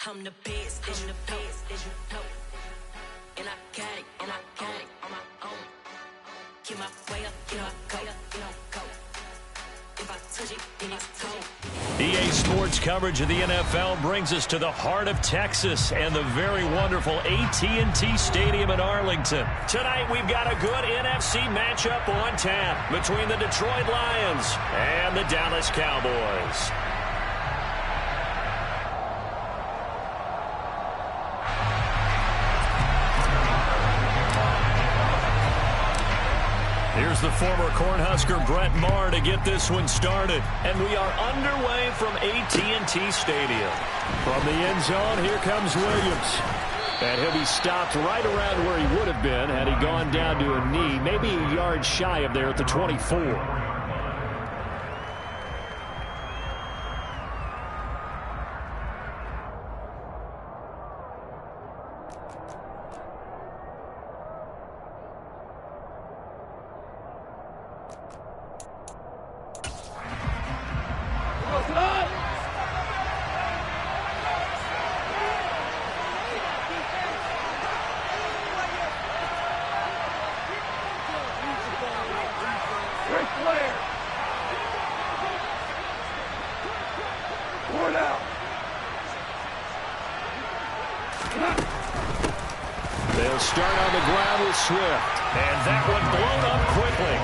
I'm the best, and the best, as you know. And I got it, and I own it on my own. Get my way up, get my go, go. If I touch it, then it's cold. EA Sports coverage of the NFL brings us to the heart of Texas and the very wonderful AT&T Stadium in Arlington. Tonight we've got a good NFC matchup on tap between the Detroit Lions and the Dallas Cowboys. Here's the former Cornhusker Brett Maher to get this one started. And we are underway from AT&T Stadium. From the end zone, here comes Williams. And he'll be stopped right around where he would have been had he gone down to a knee, maybe a yard shy of there at the 24. They'll start on the ground with Swift. And that one blown up quickly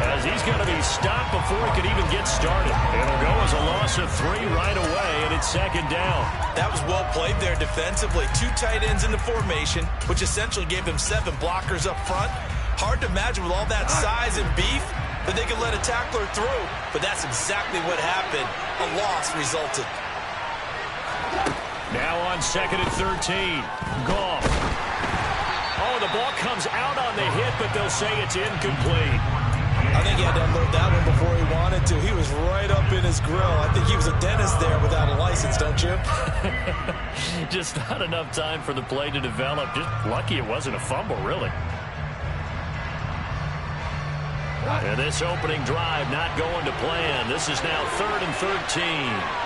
as he's going to be stopped before he could even get started. It'll go as a loss of 3 right away, and it's second down. That was well played there defensively. 2 tight ends in the formation, which essentially gave them 7 blockers up front. Hard to imagine with all that size and beef that they could let a tackler through, but that's exactly what happened. A loss resulted. Now on second and 13, Goff. Oh, the ball comes out on the hit, but they'll say it's incomplete. I think he had to unload that one before he wanted to. He was right up in his grill. I think he was a dentist there without a license, don't you? Just not enough time for the play to develop. Just lucky it wasn't a fumble, really. And this opening drive not going to plan. This is now 3rd and 13.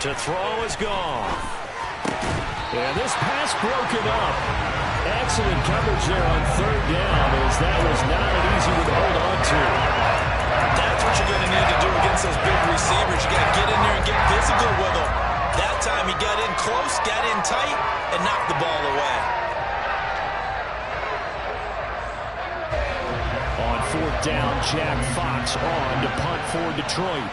To throw is gone. And this pass broken up. Excellent coverage there on 3rd down, as that was not an easy one to hold on to. That's what you're going to need to do against those big receivers. You got to get in there and get physical with them. That time he got in close, got in tight, and knocked the ball away. On 4th down, Jack Fox on to punt for Detroit.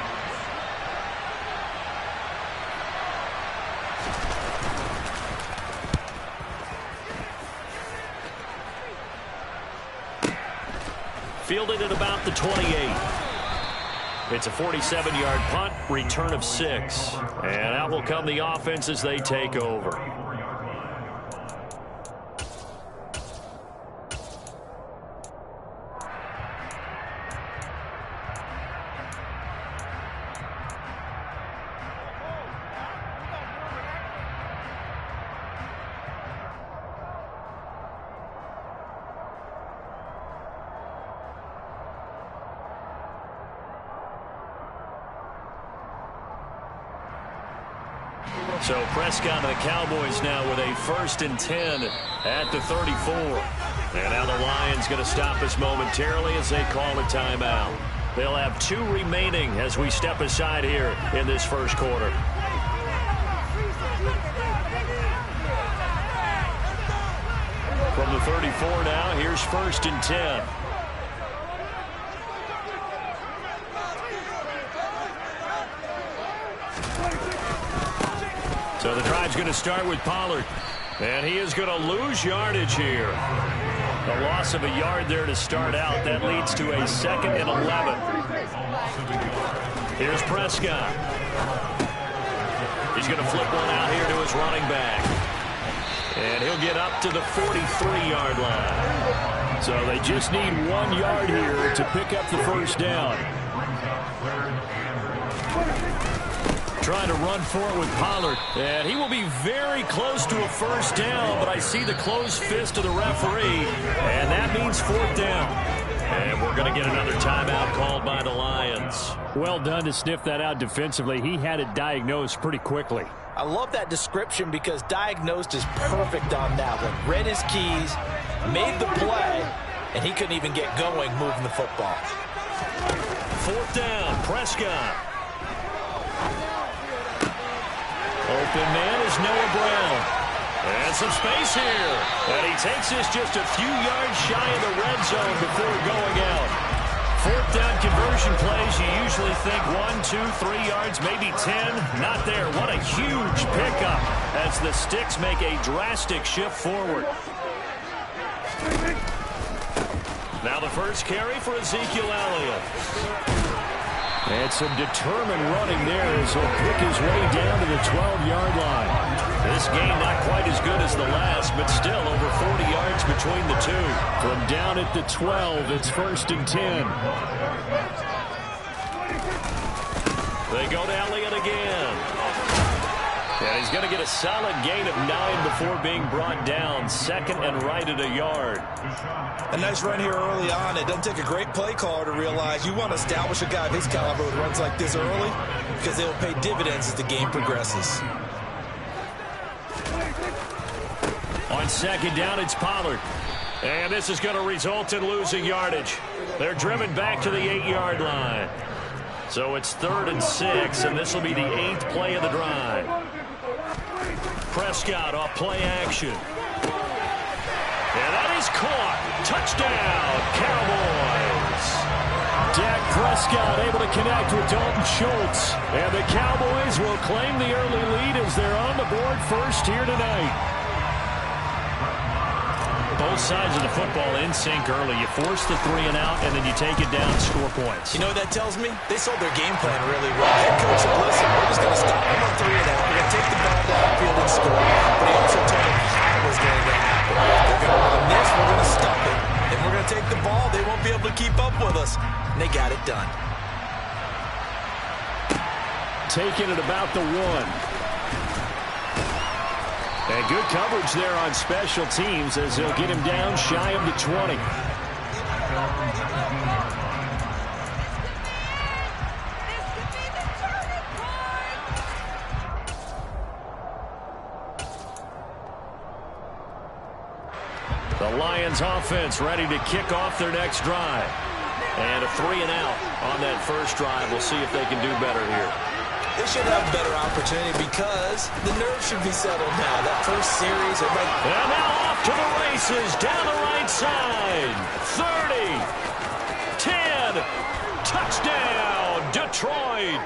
Fielded at about the 28. It's a 47-yard punt, return of 6. And out will come the offense as they take over. So Prescott and the Cowboys now with a 1st and 10 at the 34. And now the Lions going to stop us momentarily as they call a timeout. They'll have 2 remaining as we step aside here in this first quarter. From the 34 now, here's 1st and 10. So the drive's going to start with Pollard. And he is going to lose yardage here. A loss of a yard there to start out. That leads to a 2nd and 11. Here's Prescott. He's going to flip one out here to his running back. And he'll get up to the 43-yard line. So they just need 1 yard here to pick up the 1st down. Trying to run for it with Pollard. And he will be very close to a 1st down, but I see the closed fist of the referee, and that means 4th down. And we're going to get another timeout called by the Lions. Well done to sniff that out defensively. He had it diagnosed pretty quickly. I love that description because diagnosed is perfect on that one. Read his keys, made the play, and he couldn't even get going moving the football. 4th down, Prescott. Open man is Noah Brown. And some space here. And he takes this just a few yards shy of the red zone before going out. 4th down conversion plays, you usually think 1, 2, 3 yards, maybe 10. Not there. What a huge pickup as the Sticks make a drastic shift forward. Now the first carry for Ezekiel Elliott. And some determined running there as he'll pick his way down to the 12-yard line. This game not quite as good as the last, but still over 40 yards between the two. From down at the 12, it's 1st and 10. They go to Elliott again. And he's going to get a solid gain of 9 before being brought down. 2nd and right at a yard. A nice run here early on. It doesn't take a great play caller to realize you want to establish a guy of his caliber with runs like this early because they will pay dividends as the game progresses. On 2nd down, it's Pollard. And this is going to result in losing yardage. They're driven back to the 8-yard line. So it's 3rd and 6, and this will be the 8th play of the drive. Prescott off play action. And that is caught. Touchdown, Cowboys. Dak Prescott able to connect with Dalton Schultz. And the Cowboys will claim the early lead as they're on the board first here tonight. Both sides of the football in sync early. You force the 3 and out, and then you take it down, score points. You know what that tells me? They sold their game plan really well. Head coach said, listen, we're just going to stop them on 3 and out. We're going to take the ball downfield and score. But he also told them how it was going to happen. They're going to run this, we're going to stop it. And we're going to take the ball. They won't be able to keep up with us. And they got it done. Taking it about the 1. And good coverage there on special teams as they'll get him down shy of the 20. The Lions offense ready to kick off their next drive. And a 3 and out on that first drive. We'll see if they can do better here. They should have a better opportunity because the nerves should be settled now. That first series, everybody... And now off to the races, down the right side. 30, 10, touchdown, Detroit.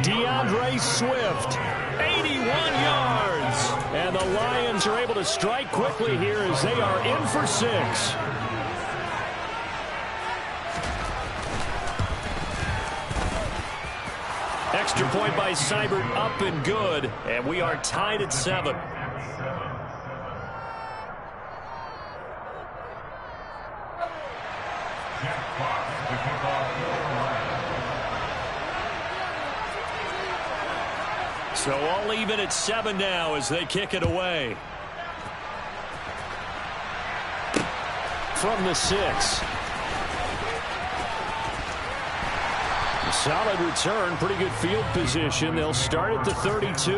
DeAndre Swift, 81 yards. And the Lions are able to strike quickly here as they are in for 6. Extra point by Seibert, up and good, and we are tied at 7. So all even at 7 now as they kick it away. From the 6. Solid return, pretty good field position. They'll start at the 32.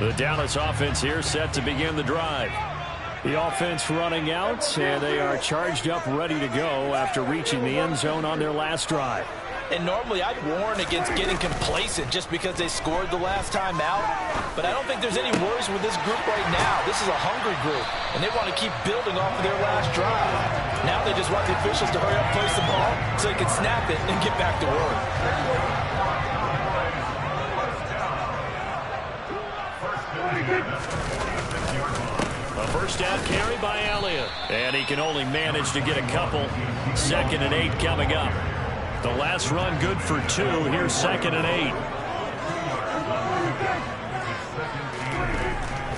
The Dallas offense here set to begin the drive. The offense running out, and they are charged up, ready to go after reaching the end zone on their last drive. And normally I'd warn against getting complacent just because they scored the last time out. But I don't think there's any worries with this group right now. This is a hungry group, and they want to keep building off of their last drive. Now they just want the officials to hurry up, place the ball, so they can snap it and get back to work. A first down carry by Elliott. And he can only manage to get a couple. 2nd and 8 coming up. The last run good for 2. Here's 2nd and 8.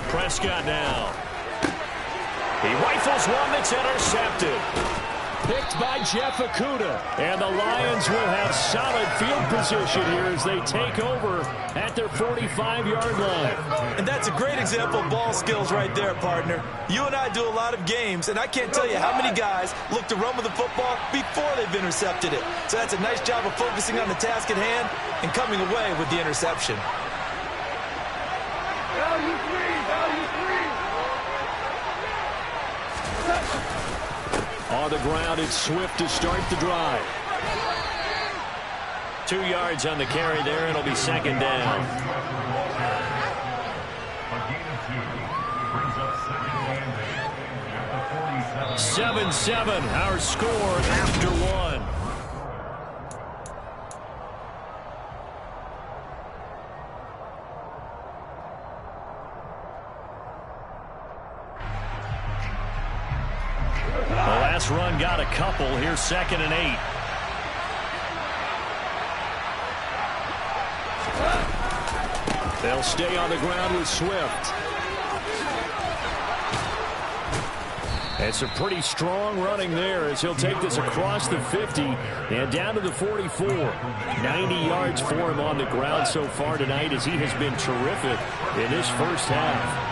Prescott now. He rifles one that's intercepted. picked by Jeff Okudah. And the Lions will have solid field position here as they take over at their 45-yard line. And that's a great example of ball skills right there, partner. You and I do a lot of games, and I can't tell you how many guys look to run with the football before they've intercepted it. So that's a nice job of focusing on the task at hand and coming away with the interception. On the ground, it's Swift to start the drive. 2 yards on the carry there. It'll be second down. 7-7, our score after one. The last run got a couple. Here's 2nd and 8. They'll stay on the ground with Swift. It's a pretty strong running there as he'll take this across the 50 and down to the 44. 90 yards for him on the ground so far tonight as he has been terrific in this first half.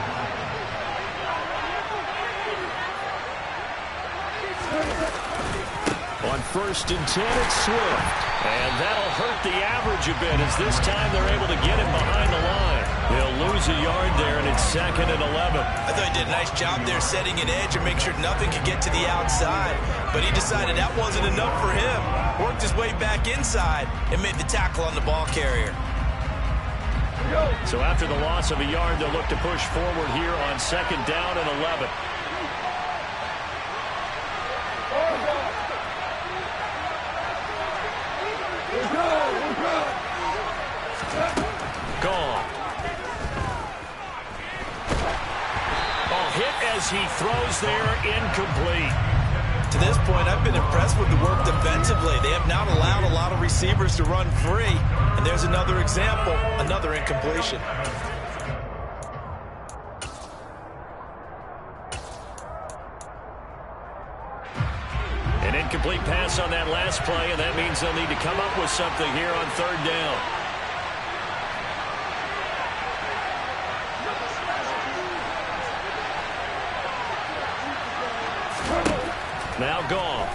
On 1st and 10, it's Swift. And that'll hurt the average a bit as this time they're able to get him behind the line. They'll lose a yard there, and it's 2nd and 11. I thought he did a nice job there setting an edge and make sure nothing could get to the outside. But he decided that wasn't enough for him. Worked his way back inside and made the tackle on the ball carrier. So after the loss of a yard, they'll look to push forward here on 2nd down and 11. Gone. Hit as he throws there, incomplete. To this point, I've been impressed with the work defensively. They have not allowed a lot of receivers to run free. And there's another example, another incompletion. An incomplete pass on that last play, and that means they'll need to come up with something here on 3rd down. Now gone.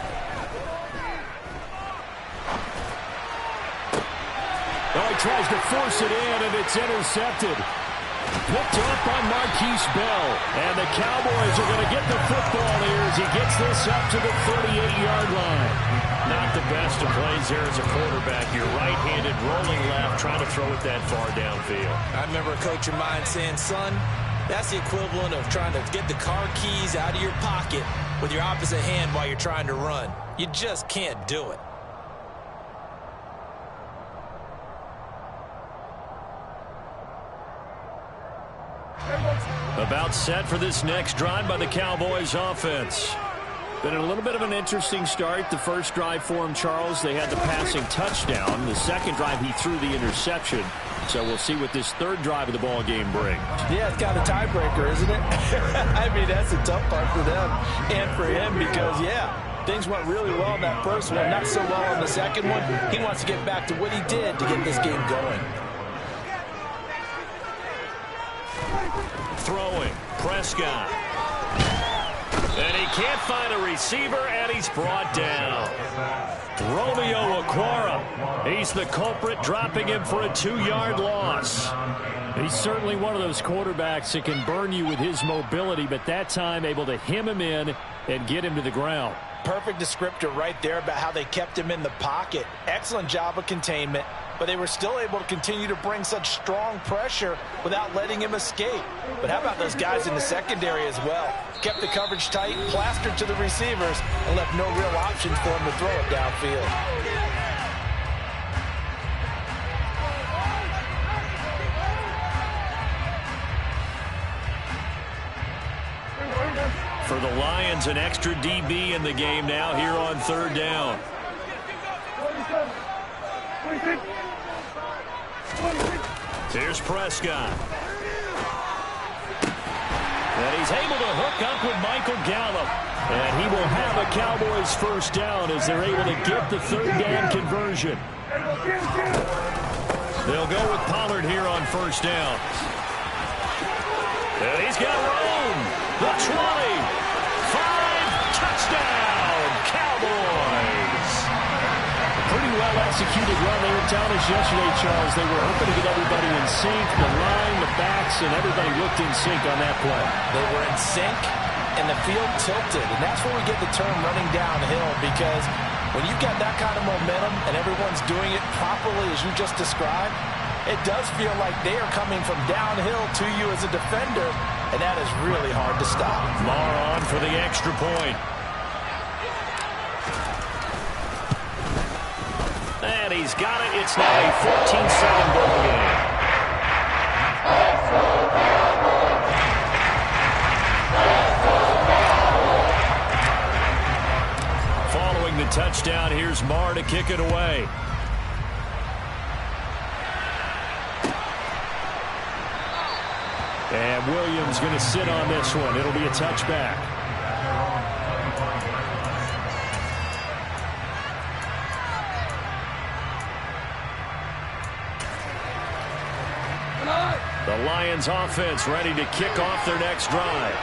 Oh, he tries to force it in, and it's intercepted. Picked up by Marquise Bell. And the Cowboys are going to get the football here as he gets this up to the 38-yard line. Not the best of plays there as a quarterback. You're right-handed, rolling left, trying to throw it that far downfield. I remember a coach of mine saying, son, that's the equivalent of trying to get the car keys out of your pocket with your opposite hand while you're trying to run. You just can't do it. About set for this next drive by the Cowboys offense. Been a little bit of an interesting start. The first drive for him, Charles, they had the passing touchdown. The second drive, he threw the interception. So we'll see what this third drive of the ball game brings. Yeah, it's kind of a tiebreaker, isn't it? I mean, that's the tough part for them and for him because, yeah, things went really well in that first one, not so well on the second one. He wants to get back to what he did to get this game going. Throwing, Prescott. And he can't find a receiver, and he's brought down. Romeo Okwara. He's the culprit, dropping him for a 2-yard loss. He's certainly one of those quarterbacks that can burn you with his mobility, but that time able to hem him in and get him to the ground. Perfect descriptor right there about how they kept him in the pocket. Excellent job of containment, but they were still able to continue to bring such strong pressure without letting him escape. But how about those guys in the secondary as well? Kept the coverage tight, plastered to the receivers, and left no real options for him to throw it downfield. For the Lions, an extra DB in the game now here on 3rd down. Here's Prescott. And he's able to hook up with Michael Gallup. And he will have a Cowboys first down as they're able to get the third down conversion. They'll go with Pollard here on first down. And he's got room. The 20. 5, touchdown, Cowboys. A pretty well-executed run. They were telling us yesterday, Charles, they were hoping to get everybody in sync. The line, the backs, and everybody looked in sync on that play. They were in sync, and the field tilted. And that's where we get the term running downhill, because when you've got that kind of momentum and everyone's doing it properly as you just described, it does feel like they are coming from downhill to you as a defender, and that is really hard to stop. Maher on for the extra point. And he's got it. It's now a 14-7 ball game. Following the touchdown, here's Maher to kick it away. And Williams going to sit on this one. It'll be a touchback. The Lions offense ready to kick off their next drive.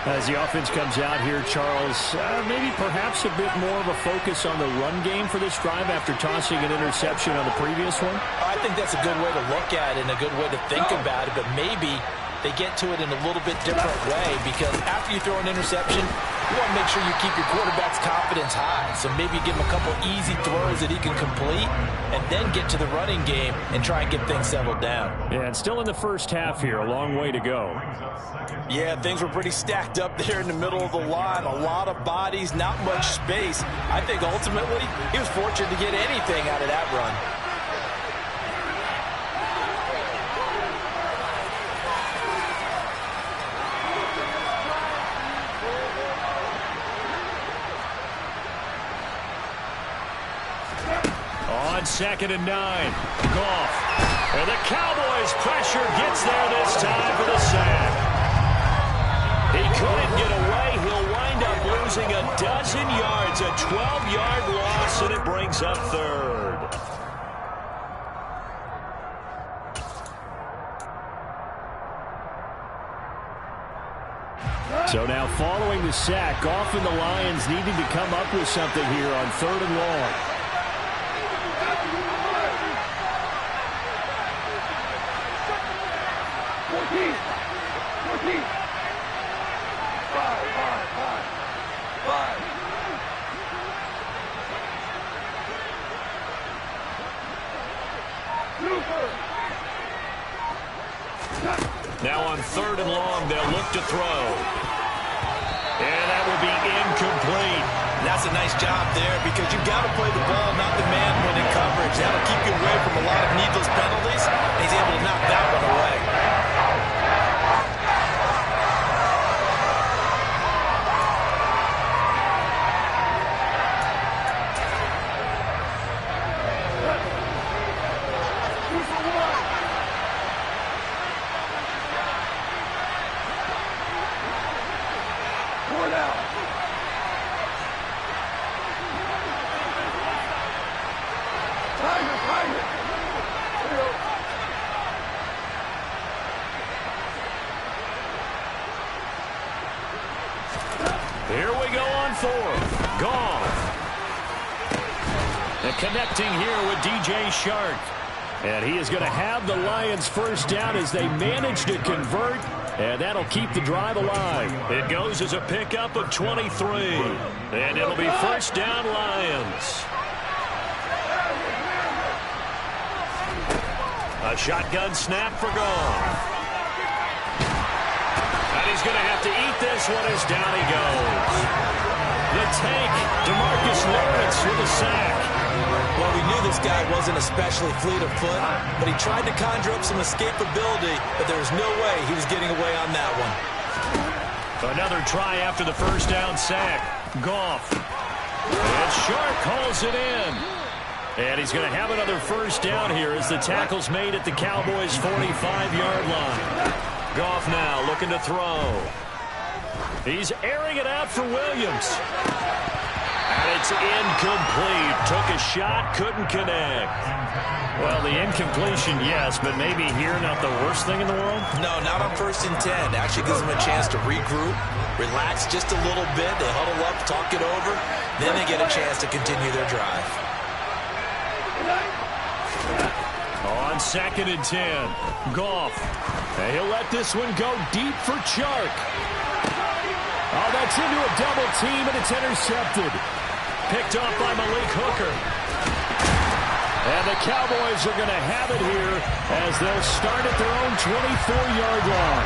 As the offense comes out here, Charles, maybe perhaps a bit more of a focus on the run game for this drive after tossing an interception on the previous one? I think that's a good way to look at it and a good way to think about it, but maybe they get to it in a little bit different way, because after you throw an interception, you want to make sure you keep your quarterback's confidence high. So maybe give him a couple easy throws that he can complete and then get to the running game and try and get things settled down. Yeah, and still in the first half here, a long way to go. Yeah, things were pretty stacked up there in the middle of the line. A lot of bodies, not much space. I think ultimately he was fortunate to get anything out of that run. On 2nd and 9, Goff. And the Cowboys pressure gets there this time for the sack. He couldn't get away. He'll wind up losing a dozen yards, a 12-yard loss, and it brings up third. So now following the sack, Goff and the Lions needing to come up with something here on 3rd and long. Now on 3rd and long, they'll look to throw. And that will be incomplete. That's a nice job there, because you've got to play the ball, not the man when in coverage. That'll keep you away from a lot of needless penalties. And he's able to knock that one away. Here we go on 4th. Goff. And connecting here with DJ Shark. And he is going to have the Lions first down as they manage to convert. And that'll keep the drive alive. It goes as a pickup of 23. And it'll be first down Lions. A shotgun snap for Goff. And he's going to have to eat this one as down he goes. The tank, DeMarcus Lawrence with a sack. Well, we knew this guy wasn't especially fleet of foot, but he tried to conjure up some escapability, but there was no way he was getting away on that one. Another try after the first down sack. Goff. And Shark hauls it in. And he's going to have another first down here as the tackle's made at the Cowboys' 45-yard line. Goff now looking to throw. He's airing it out for Williams. And it's incomplete. Took a shot, couldn't connect. Well, the incompletion, yes, but maybe here not the worst thing in the world? No, not on 1st and 10. Actually gives them a chance to regroup, relax just a little bit. They huddle up, talk it over. Then they get a chance to continue their drive. On 2nd and 10, Goff. And he'll let this one go deep for Chark. Oh, that's into a double team, and it's intercepted. Picked off by Malik Hooker. And the Cowboys are going to have it here as they'll start at their own 24-yard line.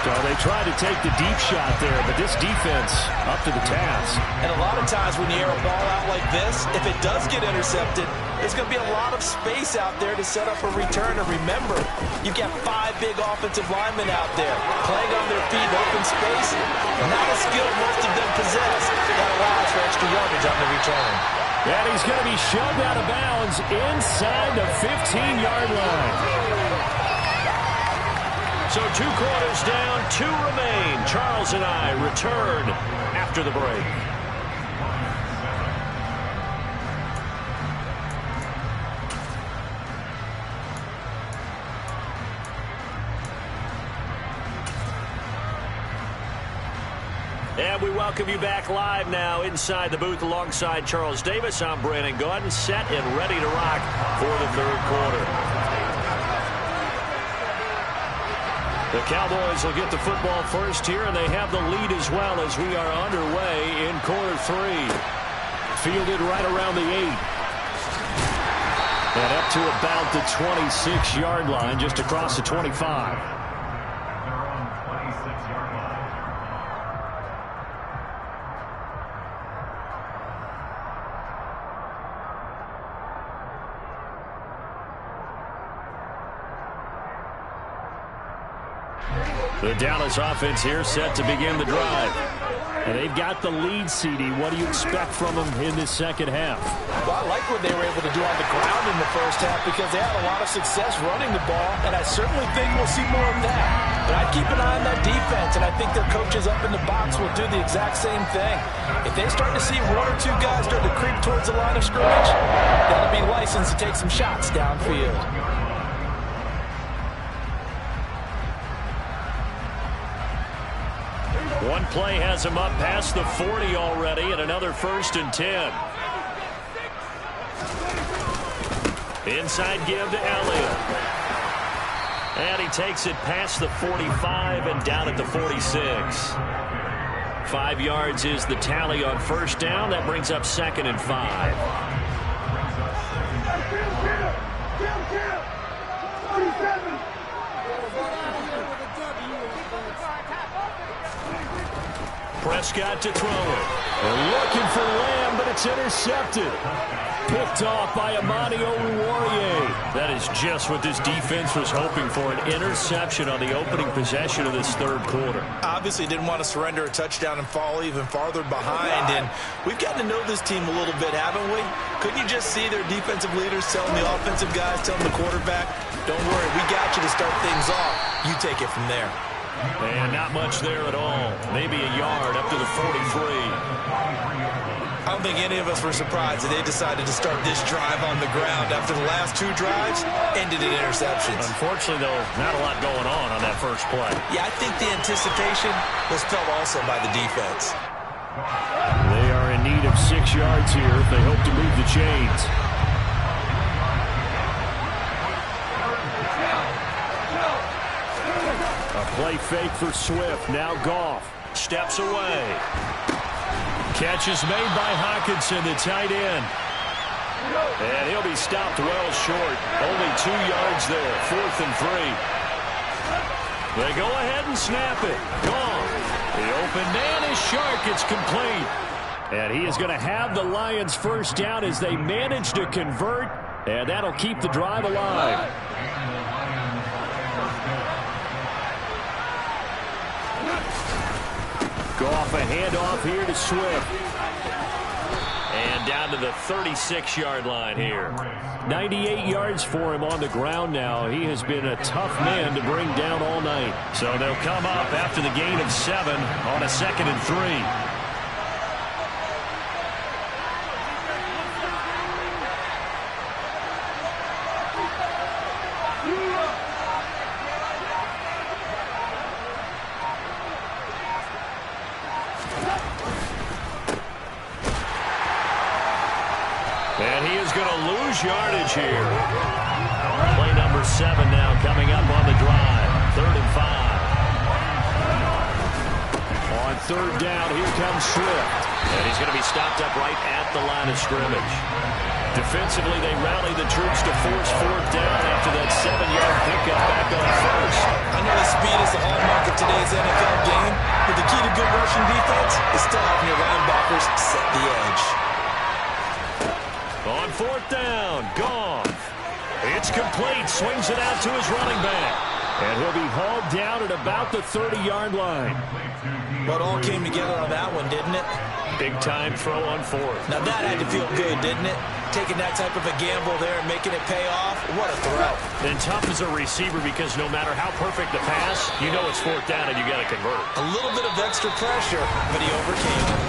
So they tried to take the deep shot there, but this defense up to the task. And a lot of times when you air a ball out like this, if it does get intercepted, there's going to be a lot of space out there to set up a return. And remember, you've got 5 big offensive linemen out there playing on their feet in open space. Not a skill most of them possess. That allows for extra yardage on the return. And he's going to be shoved out of bounds inside the 15-yard line. So 2 quarters down, 2 remain. Charles and I return after the break. And we welcome you back live now inside the booth alongside Charles Davis. I'm Brandon Gaudin, set and ready to rock for the 3rd quarter. The Cowboys will get the football first here, and they have the lead as well as we are underway in quarter 3. Fielded right around the 8. And up to about the 26-yard line, just across the 25. The Dallas offense here set to begin the drive. And they've got the lead, CD. What do you expect from them in this second half? Well, I like what they were able to do on the ground in the first half because they had a lot of success running the ball, and I certainly think we'll see more of that. But I'd keep an eye on that defense, and I think their coaches up in the box will do the exact same thing. If they start to see 1 or 2 guys start to creep towards the line of scrimmage, that'll be licensed to take some shots downfield. One play has him up past the 40 already, and another 1st and 10. Inside give to Elliott. And he takes it past the 45 and down at the 46. 5 yards is the tally on 1st down. That brings up 2nd and 5. Prescott to throw it. They're looking for Lamb, but it's intercepted. Picked off by Amani Oruwariye. That is just what this defense was hoping for, an interception on the opening possession of this 3rd quarter. Obviously didn't want to surrender a touchdown and fall even farther behind. And we've gotten to know this team a little bit, haven't we? Couldn't you just see their defensive leaders telling the offensive guys, telling the quarterback, don't worry, we got you to start things off. You take it from there. And not much there at all. Maybe a yard up to the 43. I don't think any of us were surprised that they decided to start this drive on the ground after the last 2 drives ended in interceptions. Unfortunately, though, not a lot going on that first play. Yeah, I think the anticipation was felt also by the defense. They are in need of 6 yards here if they hope to move the chains. A play fake for Swift. Now Goff steps away. Catch is made by Hockenson, the tight end. And he'll be stopped well short. Only 2 yards there. 4th and 3. They go ahead and snap it. Gone. The open man is Shark. It's complete. And he is going to have the Lions first down as they manage to convert. And that'll keep the drive alive. Go off a handoff here to Swift. And And down to the 36-yard line here. 98 yards for him on the ground now. He has been a tough man to bring down all night. So they'll come up after the gain of 7 on a 2nd and 3. And he is going to lose yardage here. Play number 7 now coming up on the drive. 3rd and 5. On 3rd down, here comes Swift. And he's going to be stopped up right at the line of scrimmage. Defensively, they rally the troops to force 4th down after that 7-yard pickup back on 1st. I know the speed is the hallmark of today's NFL game, but the key to good rushing defense is still having your linebackers set the edge. On 4th down, Goff. It's complete. Swings it out to his running back. And he'll be hauled down at about the 30-yard line. But all came together on that one, didn't it? Big-time throw on 4th. Now that had to feel good, didn't it? Taking that type of a gamble there and making it pay off. What a throw. And tough as a receiver because no matter how perfect the pass, you know it's 4th down and you got to convert. A little bit of extra pressure, but he overcame it.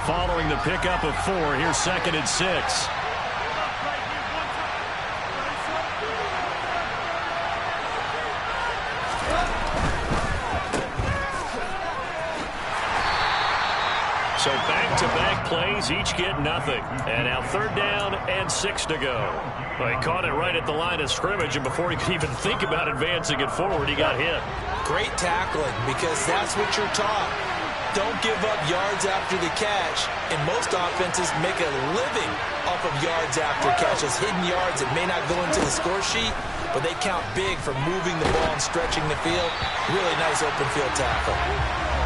Following the pickup of 4, here's 2nd and 6. So back-to-back plays, each get nothing. And now 3rd down and 6 to go. Well, he caught it right at the line of scrimmage, and before he could even think about advancing it forward, he got hit. Great tackling, because that's what you're taught. Don't give up yards after the catch. And most offenses make a living off of yards after catches. Hidden yards that may not go into the score sheet, but they count big for moving the ball and stretching the field. Really nice open field tackle.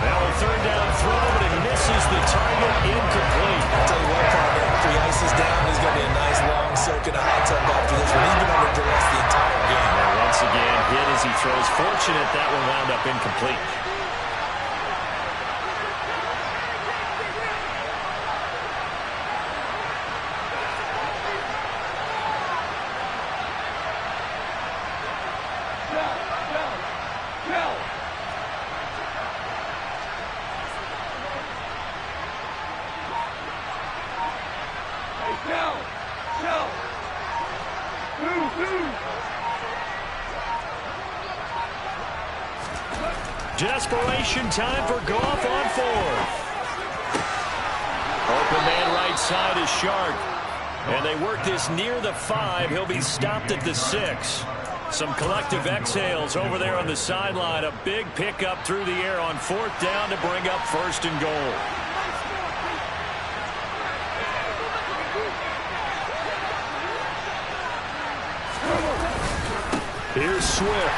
Now a 3rd down throw, but it misses the target, incomplete. I'll tell you what, partner, if he ices down, he's going to be a nice long soak in a hot tub after this one. He's been under duress the entire game. And once again, hit as he throws. Fortunate that one wound up incomplete. Desperation time for Goff on 4th. Open man right side is Sharp. And they work this near the 5. He'll be stopped at the 6. Some collective exhales over there on the sideline. A big pickup through the air on 4th down to bring up 1st and goal. Here's Swift.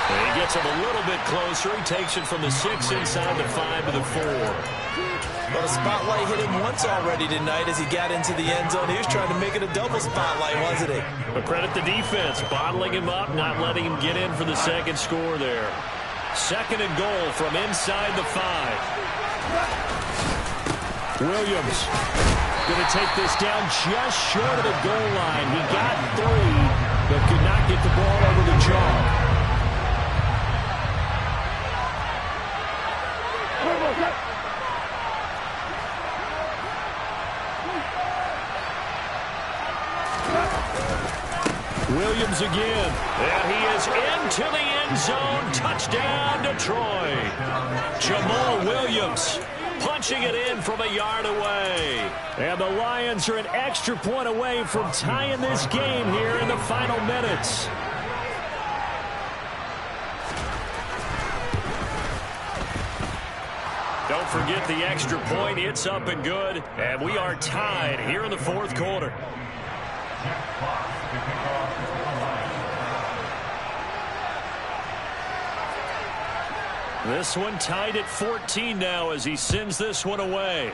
And he gets him a little bit closer. He takes it from the 6 inside the 5 to the 4. Well, the spotlight hit him once already tonight as he got into the end zone. He was trying to make it a double spotlight, wasn't he? But credit the defense, bottling him up, not letting him get in for the 2nd score there. 2nd and goal from inside the 5. Williams going to take this down just short of the goal line. He got 3, but could not get the ball over the jaw. Williams again, and he is into the end zone. Touchdown, Detroit. Jamal Williams punching it in from a yard away. And the Lions are an extra point away from tying this game here in the final minutes. Don't forget the extra point. It's up and good. And we are tied here in the 4th quarter. This one tied at 14 now as he sends this one away.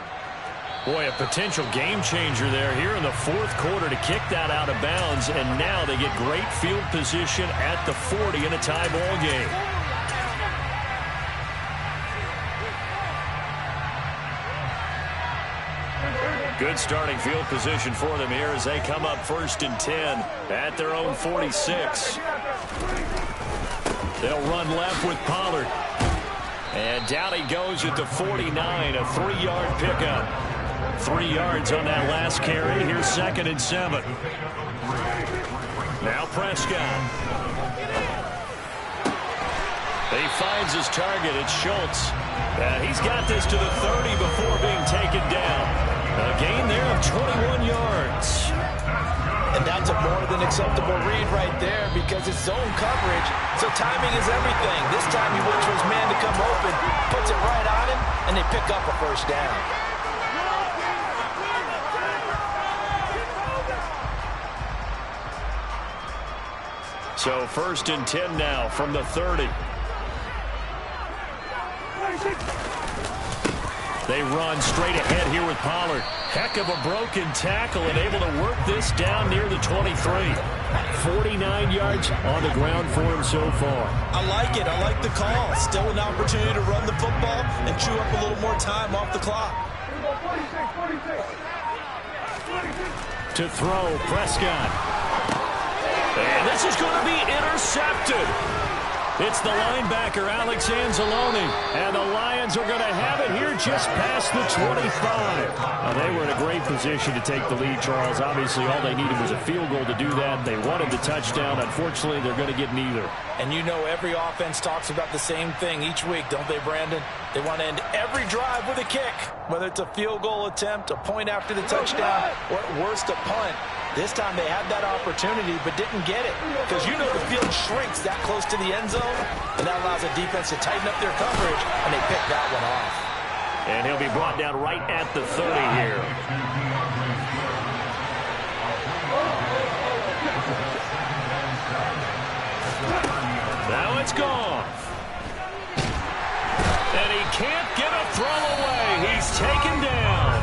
Boy, a potential game changer there here in the fourth quarter to kick that out of bounds, and now they get great field position at the 40 in a tie ball game. Good starting field position for them here as they come up 1st and 10 at their own 46. They'll run left with Pollard. And down he goes at the 49, a 3-yard pickup. 3 yards on that last carry. Here's 2nd and 7. Now Prescott. He finds his target. It's Schultz. And he's got this to the 30 before being taken down. A gain there of 21 yards. And that's a more than acceptable read right there because it's zone coverage, so timing is everything. This time he waits for his man to come open, puts it right on him, and they pick up a 1st down. So 1st and 10 now from the 30. They run straight ahead here with Pollard. Heck of a broken tackle and able to work this down near the 23. 49 yards on the ground for him so far. I like it. I like the call. Still an opportunity to run the football and chew up a little more time off the clock. To throw, Prescott. And this is going to be intercepted. It's the linebacker, Alex Anzalone. And the Lions are going to have it here just past the 25. Now, they were in a great position to take the lead, Charles. Obviously, all they needed was a field goal to do that. They wanted the touchdown. Unfortunately, they're going to get neither. And you know every offense talks about the same thing each week, don't they, Brandon? They want to end every drive with a kick, whether it's a field goal attempt, a point after the touchdown, or at worst, a punt. This time they had that opportunity but didn't get it because you know the field shrinks that close to the end zone, and that allows the defense to tighten up their coverage, and they pick that one off. And he'll be brought down right at the 30 here. Now it's gone. And he can't get a throw away. He's taken down.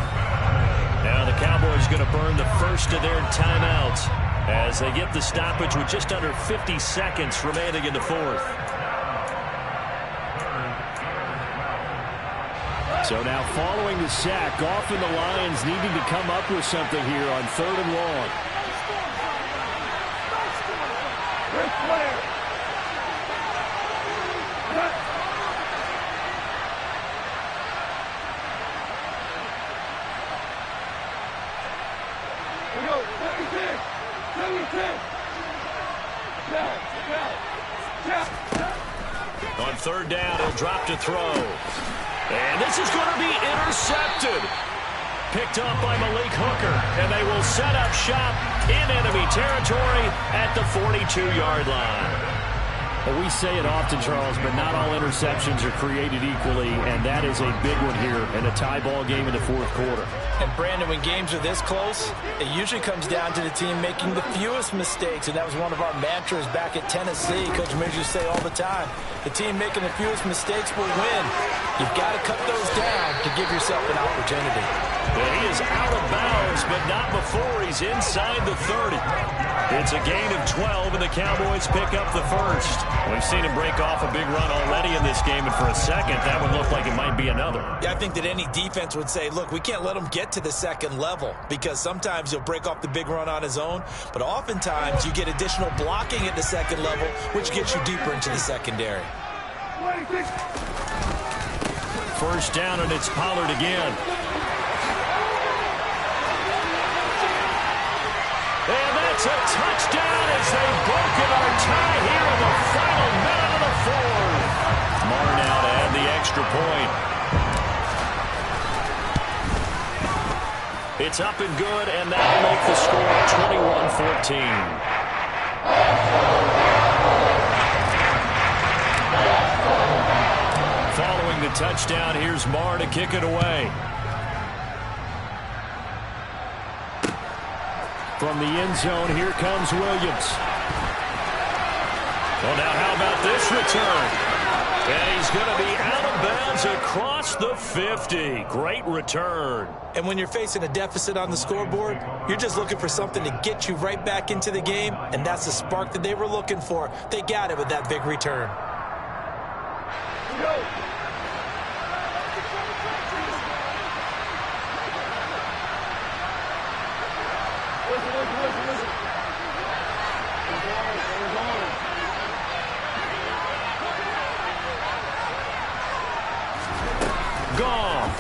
Now the Cowboys going to burn the first of their timeouts as they get the stoppage with just under 50 seconds remaining in the fourth. So now following the sack, often the Lions needing to come up with something here on 3rd and long. On 3rd down, he'll drop to throw. And this is going to be intercepted. Picked up by Malik Hooker. And they will set up shop in enemy territory at the 42-yard line. Well, we say it often, Charles, but not all interceptions are created equally, and that is a big one here in a tie ball game in the fourth quarter. And, Brandon, when games are this close, it usually comes down to the team making the fewest mistakes, and that was one of our mantras back at Tennessee. Coach Mears used to say all the time, the team making the fewest mistakes will win. You've got to cut those down to give yourself an opportunity. Well, he is out of bounds, but not before he's inside the 30. It's a gain of 12, and the Cowboys pick up the first. We've seen him break off a big run already in this game, and for a second, that would look like it might be another. Yeah, I think that any defense would say, look, we can't let him get to the second level because sometimes he'll break off the big run on his own, but oftentimes you get additional blocking at the second level, which gets you deeper into the secondary. First down, and it's Pollard again. And that's a touchdown as they've broken our tie here in the final minute of the fourth. Marr now to add the extra point. It's up and good, and that'll make the score 21-14. Following the touchdown, here's Marr to kick it away. From the end zone, here comes Williams. Well, now how about this return? And he's going to be out of bounds across the 50. Great return. And when you're facing a deficit on the scoreboard, you're just looking for something to get you right back into the game, and that's the spark that they were looking for. They got it with that big return. Gone.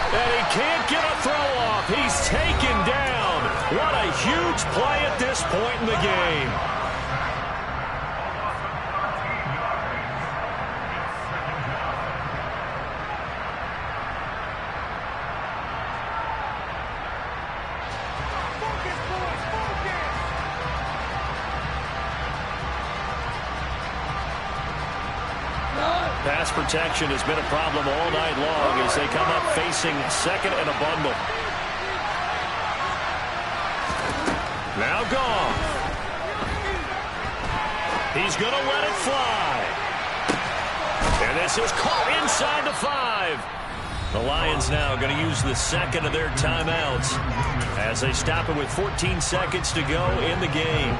And he can't get a throw off. He's taken down. What a huge play at this point in the game. Pass protection has been a problem all night long as they come up facing second and a bundle. Now gone. He's going to let it fly. And this is caught inside the 5. The Lions now going to use the second of their timeouts as they stop it with 14 seconds to go in the game.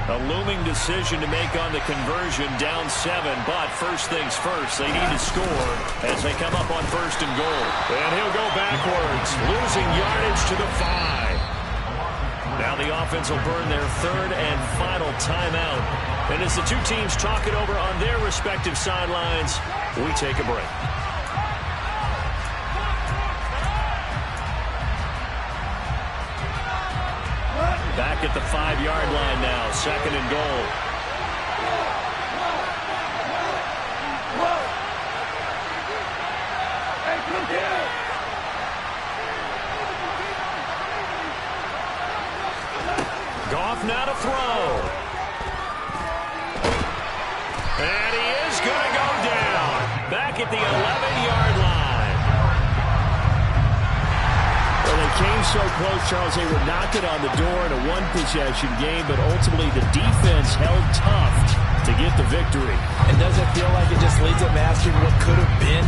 A looming decision to make on the conversion, down 7, but first things first, they need to score as they come up on 1st and goal. And he'll go backwards, losing yardage to the 5. Now the offense will burn their 3rd and final timeout. And as the two teams talk it over on their respective sidelines, we take a break. Back at the 5-yard line now, 2nd and goal. Goff now to throw. And he is going to go down. Back at the 11-yard line. Came so close, Charles. They were knocking on the door in a one-possession game, but ultimately the defense held tough to get the victory. And does it feel like it just leads up asking what could have been?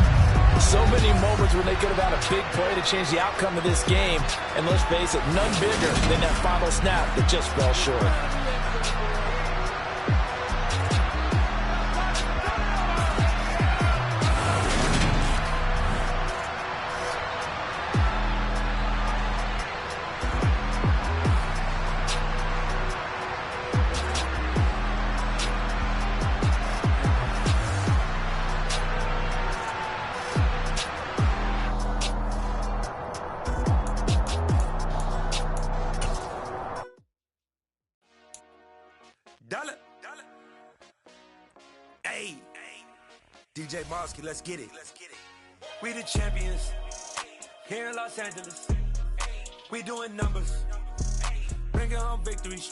So many moments when they could have had a big play to change the outcome of this game. And let's face it, none bigger than that final snap that just fell short. DJ Mosky, let's get it. We the champions here in Los Angeles. We doing numbers, bringing home victories.